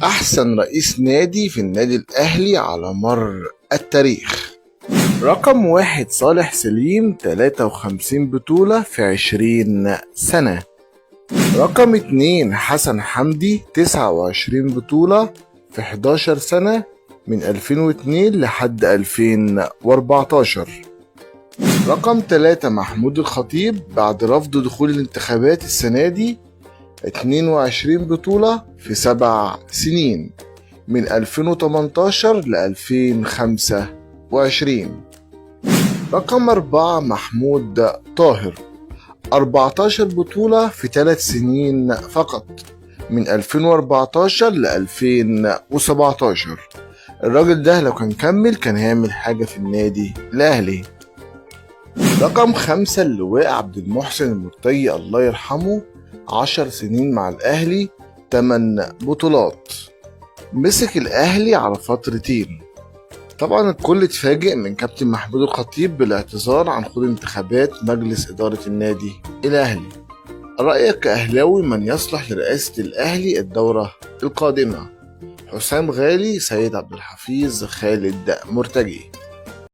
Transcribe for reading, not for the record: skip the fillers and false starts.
أحسن رئيس نادي في النادي الأهلي على مر التاريخ. رقم 1 صالح سليم 53 بطولة في 20 سنة. رقم 2 حسن حمدي 29 بطولة في 11 سنة من 2002 لحد 2014. رقم 3 محمود الخطيب بعد رفض دخول الانتخابات السنة دي 22 بطولة في 7 سنين من 2018 ل 2025. رقم 4 محمود طاهر 14 بطولة في 3 سنين فقط من 2014 ل 2017. الراجل ده لو كان كمل كان هيعمل حاجة في النادي الأهلي. رقم 5 اللواء عبد المحسن المرتجي الله يرحمه 10 سنين مع الأهلي 8 بطولات. مسك الأهلي على فترتين. طبعا الكل اتفاجئ من كابتن محمود الخطيب بالاعتذار عن خوض انتخابات مجلس إدارة النادي الأهلي. رأيك كأهلاوي من يصلح لرئاسة الأهلي الدورة القادمة؟ حسام غالي، سيد عبد الحفيظ، خالد مرتجي.